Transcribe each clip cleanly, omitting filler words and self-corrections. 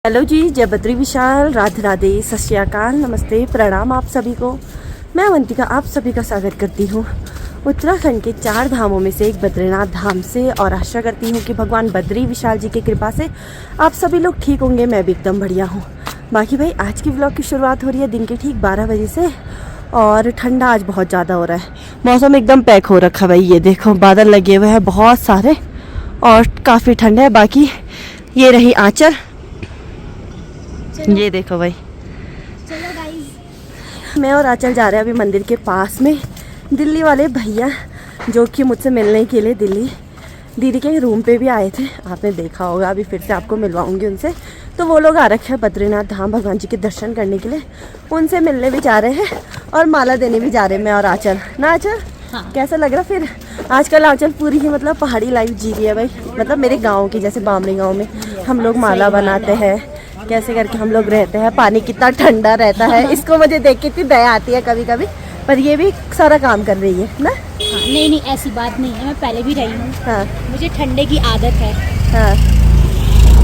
Hello जी, जय बद्री विशाल, राधे राधे, सत श्री अकाल, नमस्ते, प्रणाम आप सभी को। मैं अवंतिका आप सभी का स्वागत करती हूँ उत्तराखंड के 4 धामों में से एक बद्रीनाथ धाम से, और आशा करती हूँ कि भगवान बद्री विशाल जी की कृपा से आप सभी लोग ठीक होंगे। मैं भी एकदम बढ़िया हूँ। बाकी भाई आज की व्लॉग की शुरुआत हो रही है दिन के ठीक 12 बजे से, और ठंडा आज बहुत ज़्यादा हो रहा है। मौसम एकदम पैक हो रखा भाई, ये देखो बादल लगे हुए हैं बहुत सारे और काफ़ी ठंडा है। बाकी ये रही आंचल, ये देखो भाई। चलो गाइस, मैं और आंचल जा रहे हैं अभी मंदिर के पास में। दिल्ली वाले भैया जो कि मुझसे मिलने के लिए दिल्ली दीदी के रूम पे भी आए थे, आपने देखा होगा, अभी फिर से आपको मिलवाऊंगी उनसे। तो वो लोग आ रखे हैं बद्रीनाथ धाम भगवान जी के दर्शन करने के लिए, उनसे मिलने भी जा रहे हैं और माला देने भी जा रहे हैं मैं और आंचल ना। आंचल हाँ। कैसा लग रहा फिर? आजकल आंचल पूरी ही मतलब पहाड़ी लाइफ जी रही है भाई, मतलब मेरे गाँव की, जैसे बामड़ी गाँव में हम लोग माला बनाते हैं, कैसे करके हम लोग रहते हैं, पानी कितना ठंडा रहता है। इसको मुझे देख के इतनी दया आती है कभी कभी, पर ये भी सारा काम कर रही है ना। हाँ, नहीं ऐसी बात नहीं है, मैं पहले भी रही हूँ। हाँ मुझे ठंडे की आदत है। हाँ,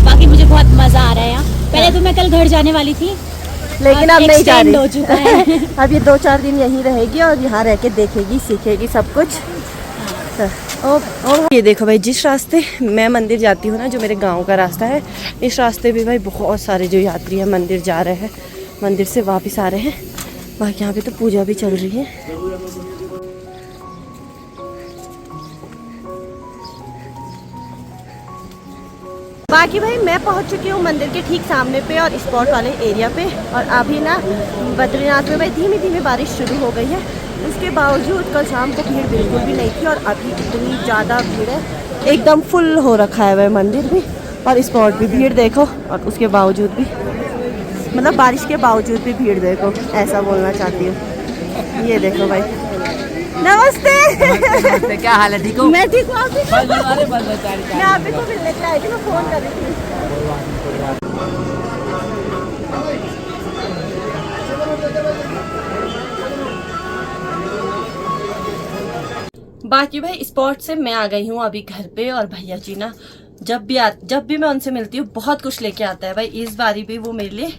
बाकी मुझे बहुत मजा आ रहा है यहाँ। पहले तो मैं कल घर जाने वाली थी, लेकिन अब नहीं जा extend रही। हो चुका है। अब ये 2-4 दिन यहीं रहेगी और यहाँ रह के देखेगी, सीखेगी सब कुछ। ये देखो भाई, जिस रास्ते मैं मंदिर जाती हूँ ना, जो मेरे गांव का रास्ता है, इस रास्ते भी भाई बहुत सारे जो यात्री हैं मंदिर जा रहे हैं, मंदिर से वापस आ रहे हैं। बाकी यहाँ पे तो पूजा भी चल रही है। बाकी भाई मैं पहुंच चुकी हूँ मंदिर के ठीक सामने पे और स्पॉट वाले एरिया पे, और अभी ना बद्रीनाथ में भाई धीमी धीमी बारिश शुरू हो गई है। उसके बावजूद कल शाम को भीड़ बिल्कुल भी नहीं थी, और अभी इतनी ज़्यादा भीड़ है, एकदम फुल हो रखा है वह मंदिर भी और स्पॉट भी। भीड़ देखो, और उसके बावजूद भी, मतलब बारिश के बावजूद भी भीड़ देखो, ऐसा बोलना चाहती हूँ। ये देखो भाई। नमस्ते। नमस्ते, क्या हाल है? ठीक हो? मैं ठीक हूँ, आप ठीक हो? बस मैं आप ही को मिलने के लिए आई थी, मैं फ़ोन कर रही थी। बाकी भाई स्पॉट से मैं आ गई हूँ अभी घर पे, और भैया जी ना जब भी मैं उनसे मिलती हूँ बहुत कुछ लेके आता है भाई। इस बारी भी वो मेरे लिए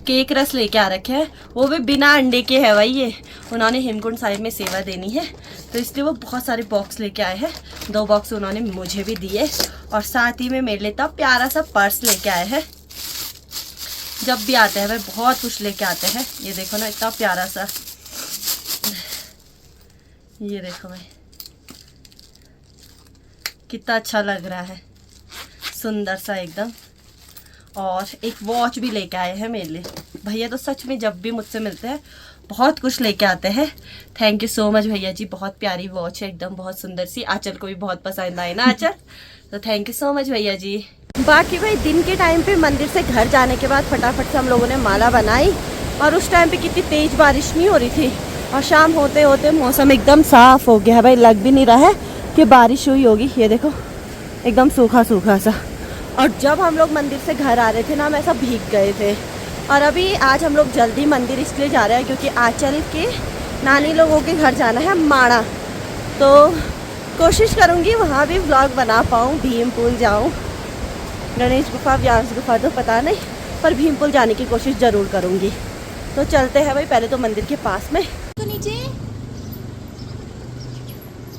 केक रस लेके आ रखे हैं, वो भी बिना अंडे के है भाई। ये उन्होंने हेमकुंड साहिब में सेवा देनी है, तो इसलिए वो बहुत सारे बॉक्स लेके आए हैं। 2 बॉक्स उन्होंने मुझे भी दिए, और साथ ही में मेरे लिए इतना प्यारा सा पर्स लेके आए हैं। जब भी आते हैं भाई बहुत कुछ लेके आते हैं। ये देखो ना, इतना प्यारा सा, ये देखो भाई कितना अच्छा लग रहा है, सुंदर सा एकदम। और एक वॉच भी लेके आए हैं मेरे लिए। भैया तो सच में जब भी मुझसे मिलते हैं बहुत कुछ लेके आते हैं। थैंक यू सो मच भैया जी, बहुत प्यारी वॉच है एकदम, बहुत सुंदर सी। आंचल को भी बहुत पसंद आई ना आंचल, तो थैंक यू सो मच भैया जी। बाकी भाई दिन के टाइम पे मंदिर से घर जाने के बाद फटाफट से हम लोगों ने माला बनाई, और उस टाइम पे कितनी तेज बारिश नहीं हो रही थी, और शाम होते होते मौसम एकदम साफ हो गया है भाई। लग भी नहीं रहा है कि बारिश हुई होगी। ये देखो एकदम सूखा सूखा सा। और जब हम लोग मंदिर से घर आ रहे थे ना, हम ऐसा भीग गए थे। और अभी आज हम लोग जल्दी मंदिर इसलिए जा रहे हैं क्योंकि आंचल के नानी लोगों के घर जाना है माणा, तो कोशिश करूँगी वहाँ भी व्लॉग बना पाऊँ। भीमपुल जाऊँ, गणेश गुफा, व्यास गुफा तो पता नहीं, पर भीमपुल जाने की कोशिश ज़रूर करूँगी। तो चलते हैं भाई, पहले तो मंदिर के पास में। तो नीचे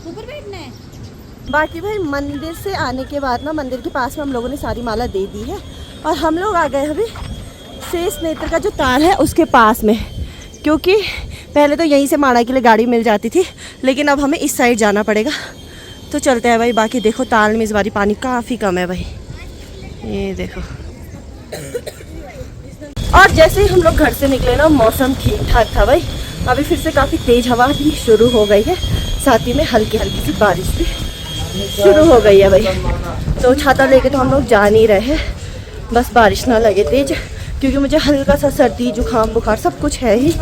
ऊपर बैठना है। बाकी भाई मंदिर से आने के बाद ना, मंदिर के पास में हम लोगों ने सारी माला दे दी है, और हम लोग आ गए अभी शेष नेत्र का जो ताल है उसके पास में, क्योंकि पहले तो यहीं से माणा के लिए गाड़ी मिल जाती थी, लेकिन अब हमें इस साइड जाना पड़ेगा। तो चलते हैं भाई। बाकी देखो ताल में इस बारी पानी काफ़ी कम है भाई, ये देखो। और जैसे ही हम लोग घर से निकले ना, मौसम ठीक ठाक था भाई। अभी फिर से काफ़ी तेज़ हवा भी शुरू हो गई है, साथ ही में हल्की हल्की सी बारिश भी शुरू हो गई है भाई। तो छाता लेके तो हम लोग जा नहीं रहे हैं, बस बारिश ना लगे तेज, क्योंकि मुझे हल्का सा सर्दी जुकाम बुखार सब कुछ है ही।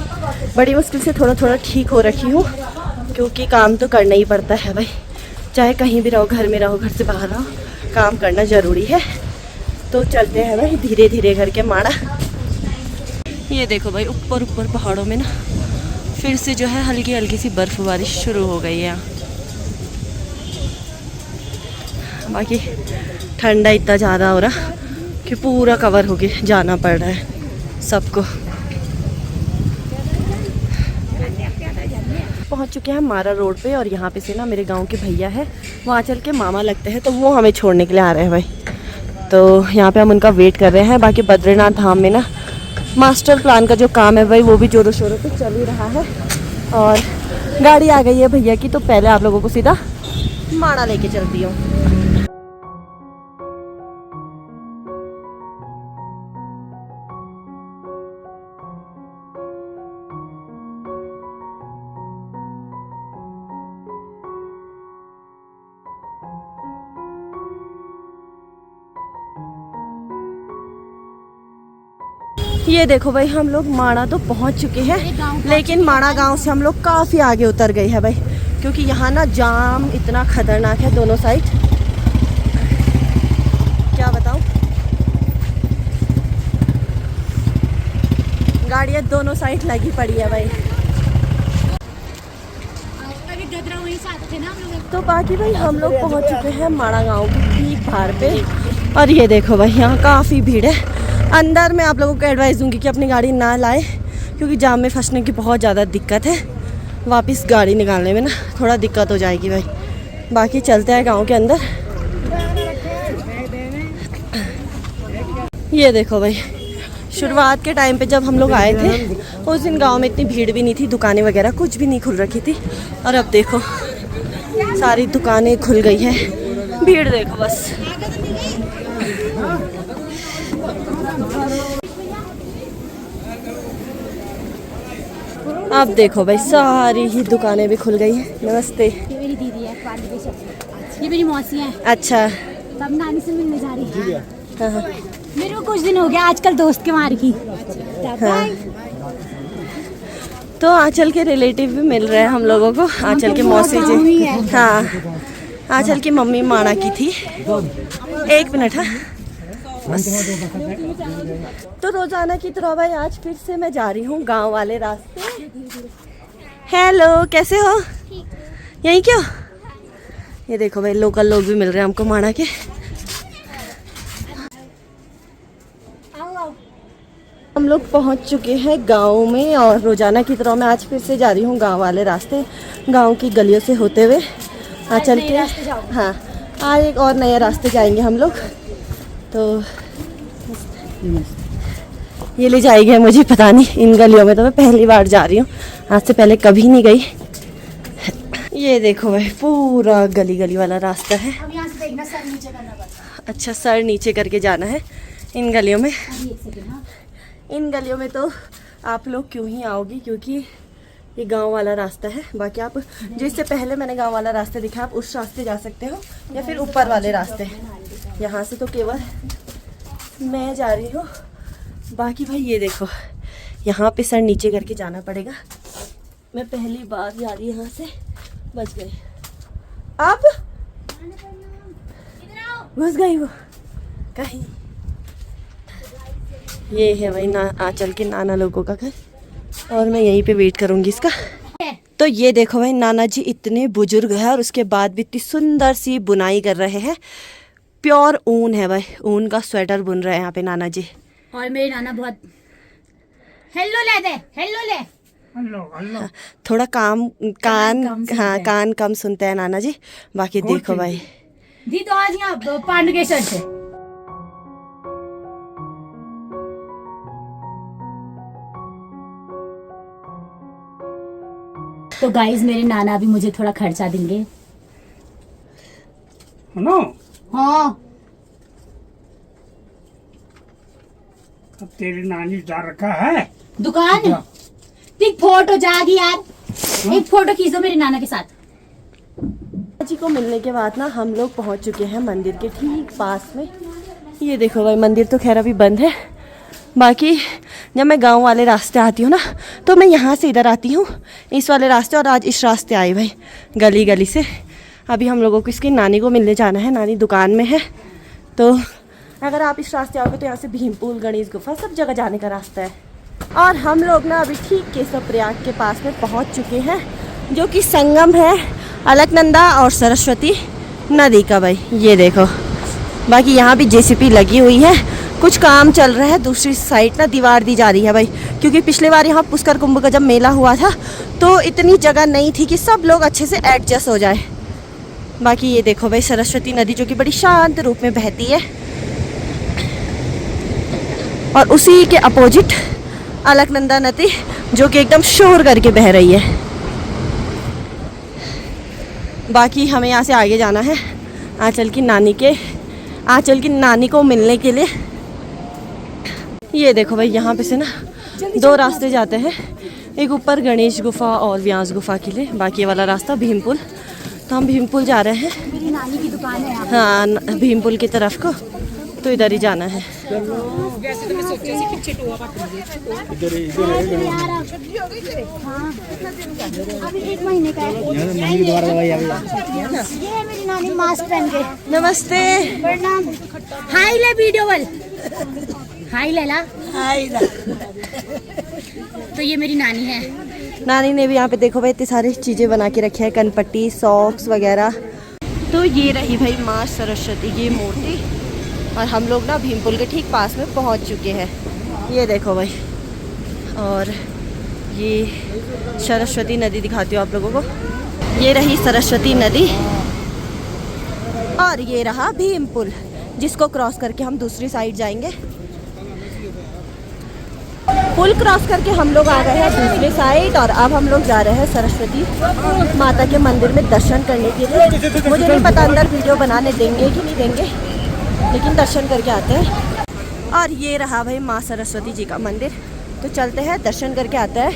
बड़ी मुश्किल से थोड़ा थोड़ा ठीक हो रखी हूँ, क्योंकि काम तो करना ही पड़ता है भाई, चाहे कहीं भी रहो, घर में रहो, घर से बाहर रहो, काम करना ज़रूरी है। तो चलते हैं भाई धीरे धीरे करके माणा। ये देखो भाई, ऊपर ऊपर पहाड़ों में ना फिर से जो है हल्की हल्की सी बर्फबारी शुरू हो गई है यहाँ। बाकी ठंडा इतना ज़्यादा हो रहा कि पूरा कवर होके जाना पड़ रहा है सबको। पहुंच चुके हैं मारा रोड पे और यहाँ पे से ना मेरे गांव के भैया है, वहाँ चल के मामा लगते हैं, तो वो हमें छोड़ने के लिए आ रहे हैं भाई। तो यहाँ पे हम उनका वेट कर रहे हैं। बाकी बद्रीनाथ धाम में ना मास्टर प्लान का जो काम है भाई वो भी जोरों शोरों पे चल ही रहा है और गाड़ी आ गई है भैया की। तो पहले आप लोगों को सीधा माड़ा लेके चलती हूँ। ये देखो भाई हम लोग माड़ा तो पहुंच चुके हैं, लेकिन माड़ा गांव से हम लोग काफ़ी आगे उतर गए हैं भाई, क्योंकि यहाँ ना जाम इतना खतरनाक है दोनों साइड, क्या बताऊं। गाड़ियाँ दोनों साइड लगी पड़ी है भाई। तो बाकी भाई हम लोग पहुँच चुके हैं माड़ा गाँव की ठीक बाहर पे और ये देखो भाई यहाँ काफ़ी भीड़ है। अंदर मैं आप लोगों को एडवाइस दूंगी कि अपनी गाड़ी ना लाए, क्योंकि जाम में फंसने की बहुत ज़्यादा दिक्कत है। वापस गाड़ी निकालने में ना थोड़ा दिक्कत हो जाएगी भाई। बाकी चलते हैं गांव के अंदर। ये देखो भाई शुरुआत के टाइम पे जब हम लोग आए थे उस दिन गांव में इतनी भीड़ भी नहीं थी, दुकानें वगैरह कुछ भी नहीं खुल रखी थी, और अब देखो सारी दुकानें खुल गई है। भीड़ देखो बस। अब देखो भाई सारी ही दुकानें भी खुल गई हैं। नमस्ते। ये मेरी दीदी है, ये मेरी मौसी है। अच्छा, तब नानी से मिलने जा रही है। हाँ हाँ। मेरे को कुछ दिन हो गया आजकल दोस्त के मार की। हाँ। तो आंचल के रिलेटिव भी मिल रहे हैं हम लोगों को। आंचल की मौसी जी, हाँ आंचल की मम्मी माणा की थी। एक मिनट। हाँ बस। तो रोजाना की तरह भाई आज फिर से मैं जा रही हूँ गांव वाले रास्ते। हेलो, कैसे हो? यहीं क्यों? ये देखो भाई लोकल लोग भी मिल रहे हैं हमको माणा के। हम लोग पहुंच चुके हैं गांव में और रोजाना की तरह मैं आज फिर से जा रही हूँ गांव वाले रास्ते। गांव की गलियों से होते हुए चल के, हाँ आज एक और नए रास्ते जाएंगे हम लोग। तो ये ले जाएगी मुझे पता नहीं, इन गलियों में तो मैं पहली बार जा रही हूँ, आज से पहले कभी नहीं गई। ये देखो भाई पूरा गली गली वाला रास्ता है। अब यहाँ से देखना, सर नीचे करना पड़ता। अच्छा, सर नीचे करके जाना है इन गलियों में। हाँ। इन गलियों में तो आप लोग क्यों ही आओगी, क्योंकि ये गांव वाला रास्ता है। बाकी आप जिससे पहले मैंने गांव वाला रास्ता दिखा, आप उस रास्ते जा सकते हो या फिर ऊपर वाले रास्ते। यहाँ से तो केवल मैं जा रही हूँ। बाकी भाई ये देखो यहाँ पे सर नीचे करके जाना पड़ेगा। मैं पहली बार जा रही यहाँ से, बच गए। आप घुस गई वो कहीं। ये है भाई आंचल के नाना लोगों का घर और मैं यहीं पे वेट करूंगी इसका। तो ये देखो भाई नाना जी इतने बुजुर्ग हैं और उसके बाद भी इतनी सुंदर सी बुनाई कर रहे हैं। प्योर ऊन है भाई, ऊन का स्वेटर बुन रहे हैं यहाँ पे नाना जी। और मेरे नाना बहुत हेलो ले दे, हेलो ले। हाँ, थोड़ा कान कम सुनते हैं नाना जी। बाकी देखो भाई दी तो आज यहाँ पांडुकेश्वर से। तो गाइस मेरे नाना भी मुझे थोड़ा खर्चा देंगे। नो हाँ। अब तेरी नानी जा रखा है दुकान। एक फोटो जागी यार, एक फोटो खींचो मेरे नाना के साथ। जी को मिलने के बाद ना हम लोग पहुंच चुके हैं मंदिर के ठीक पास में। ये देखो भाई मंदिर तो खैर अभी बंद है। बाकी जब मैं गांव वाले रास्ते आती हूँ ना तो मैं यहाँ से इधर आती हूँ इस वाले रास्ते, और आज इस रास्ते आई भाई गली गली से। अभी हम लोगों को इसकी नानी को मिलने जाना है, नानी दुकान में है। तो अगर आप इस रास्ते आओगे तो यहाँ से भीमपुल, गणेश गुफा सब जगह जाने का रास्ता है। और हम लोग ना अभी ठीक केशव प्रयाग के पास में पहुँच चुके हैं, जो कि संगम है अलकनंदा और सरस्वती नदी का भाई। ये देखो बाकी यहाँ भी जेसीपी लगी हुई है, कुछ काम चल रहा है दूसरी साइड ना, दीवार दी जा रही है भाई, क्योंकि पिछले बार यहाँ पुष्कर कुंभ का जब मेला हुआ था तो इतनी जगह नहीं थी कि सब लोग अच्छे से एडजस्ट हो जाए। बाकी ये देखो भाई सरस्वती नदी जो कि बड़ी शांत रूप में बहती है, और उसी के अपोजिट अलकनंदा नदी जो कि एकदम शोर करके बह रही है। बाकी हमें यहाँ से आगे जाना है आंचल की नानी को मिलने के लिए। ये देखो भाई यहाँ पे से ना 2 रास्ते जाते हैं, एक ऊपर गणेश गुफा और व्यास गुफा के लिए, बाकी वाला रास्ता भीमपुल। तो हम भीमपुल जा रहे हैं, मेरी नानी की दुकान है यहाँ। हाँ भीमपुल की तरफ को, तो इधर ही जाना है। अभी 1 महीने का है। ये है मेरी नानी मास्क पहन के। नमस्ते। प्रणाम। हाय ले वीडियो वाल। हाय लैला। तो ये मेरी नानी है। नानी ने भी यहाँ पे देखो भाई इतनी सारी चीज़ें बना के रखी है, कनपट्टी, सॉक्स वगैरह। तो ये रही भाई माँ सरस्वती की मूर्ति, और हम लोग ना भीमपुल के ठीक पास में पहुँच चुके हैं। ये देखो भाई, और ये सरस्वती नदी दिखाती हूँ आप लोगों को। ये रही सरस्वती नदी, और ये रहा भीमपुल, जिसको क्रॉस करके हम दूसरी साइड जाएंगे। पुल क्रॉस करके हम लोग आ गए हैं दूसरे साइड, और अब हम लोग जा रहे हैं सरस्वती माता के मंदिर में दर्शन करने के लिए। मुझे नहीं पता अंदर वीडियो बनाने देंगे कि नहीं देंगे, लेकिन दर्शन करके आते हैं। और ये रहा भाई माँ सरस्वती जी का मंदिर, तो चलते हैं दर्शन करके आते हैं।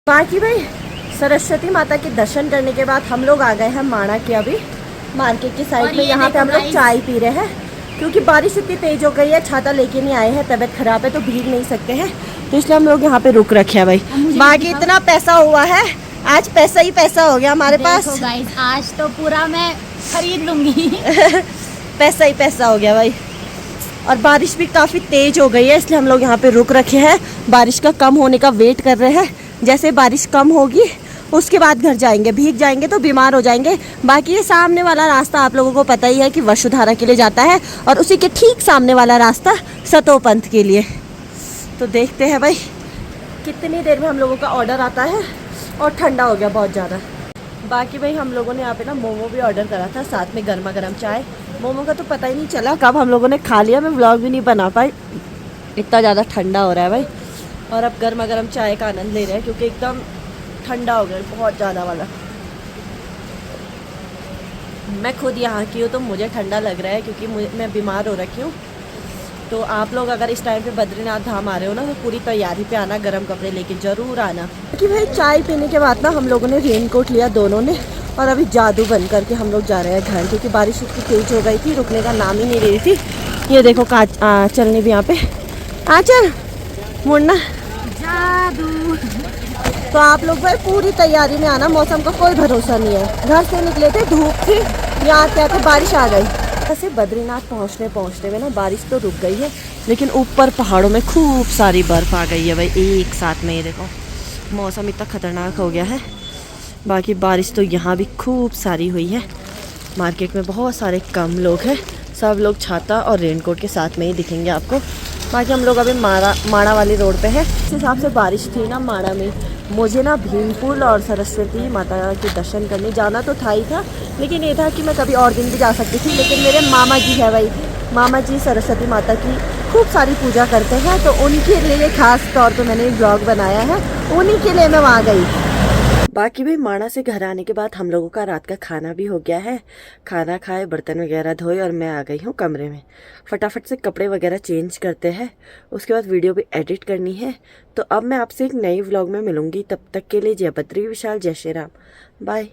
बाकी भाई सरस्वती माता के दर्शन करने के बाद हम लोग आ गए हैं माणा के अभी मार्केट की साइड में। यहाँ पे हम लोग चाय पी रहे हैं, क्योंकि बारिश इतनी तेज हो गई है, छाता लेके नहीं आए हैं, तबीयत खराब है तो भीग नहीं सकते हैं, तो इसलिए हम लोग यहाँ पे रुक रखे हैं भाई। बाकी इतना पैसा हुआ है, आज पैसा ही पैसा हो गया हमारे पास। गाइस आज तो पूरा मैं खरीद लूंगी। पैसा ही पैसा हो गया भाई, और बारिश भी काफ़ी तेज हो गई है, इसलिए हम लोग यहाँ पे रुक रखे हैं। बारिश का कम होने का वेट कर रहे हैं, जैसे बारिश कम होगी उसके बाद घर जाएंगे। भीग जाएंगे तो बीमार हो जाएंगे। बाकी ये सामने वाला रास्ता आप लोगों को पता ही है कि वसुधारा के लिए जाता है, और उसी के ठीक सामने वाला रास्ता सतोपंथ के लिए। तो देखते हैं भाई कितनी देर में हम लोगों का ऑर्डर आता है, और ठंडा हो गया बहुत ज़्यादा। बाकी भाई हम लोगों ने यहाँ पे ना मोमो भी ऑर्डर करा था, साथ में गर्मा गर्म चाय। मोमो का तो पता ही नहीं चला कब हम लोगों ने खा लिया, मैं व्लॉग भी नहीं बना पाई, इतना ज़्यादा ठंडा हो रहा है भाई। और अब गर्मा गर्म चाय का आनंद ले रहे हैं, क्योंकि एकदम ठंडा हो गया बहुत ज़्यादा वाला। मैं खुद यहाँ की हूँ तो मुझे ठंडा लग रहा है, क्योंकि मैं बीमार हो रखी हूँ। तो आप लोग अगर इस टाइम पे बद्रीनाथ धाम आ रहे हो ना, तो पूरी तैयारी पे आना, गर्म कपड़े लेके ज़रूर आना। कि भाई चाय पीने के बाद ना हम लोगों ने रेनकोट लिया दोनों ने, और अभी जादू बन करके हम लोग जा रहे हैं घर, क्योंकि बारिश इतनी तेज हो गई थी, रुकने का नाम ही नहीं ले रही थी। ये देखो चलने भी यहाँ पे चल मुड़ना जादू। तो आप लोग भाई पूरी तैयारी में आना, मौसम का कोई भरोसा नहीं है। घर से निकले थे, धूप थी, यहाँ क्या थे बारिश आ गई। ऐसे बद्रीनाथ पहुँचने में ना बारिश तो रुक गई है, लेकिन ऊपर पहाड़ों में खूब सारी बर्फ़ आ गई है भाई एक साथ में। ये देखो मौसम इतना ख़तरनाक हो गया है। बाकी बारिश तो यहाँ भी खूब सारी हुई है। मार्केट में बहुत सारे कम लोग हैं, सब लोग छाता और रेनकोट के साथ में ही दिखेंगे आपको। बाकी हम लोग अभी माणा वाली रोड पे है। इस हिसाब से बारिश थी ना माणा में, मुझे ना भीमपुल और सरस्वती माता के दर्शन करने जाना तो था ही था, लेकिन ये था कि मैं कभी और दिन भी जा सकती थी। लेकिन मेरे मामा जी है भाई, मामा जी सरस्वती माता की खूब सारी पूजा करते हैं, तो उनके लिए खास तौर पे मैंने एक ब्लॉग बनाया है, उन्हीं के लिए मैं वहाँ गई। बाकी भाई माणा से घर आने के बाद हम लोगों का रात का खाना भी हो गया है। खाना खाए, बर्तन वगैरह धोए, और मैं आ गई हूँ कमरे में। फटाफट से कपड़े वगैरह चेंज करते हैं, उसके बाद वीडियो भी एडिट करनी है। तो अब मैं आपसे एक नई व्लॉग में मिलूंगी, तब तक के लिए जय बद्री विशाल, जय श्री राम, बाय।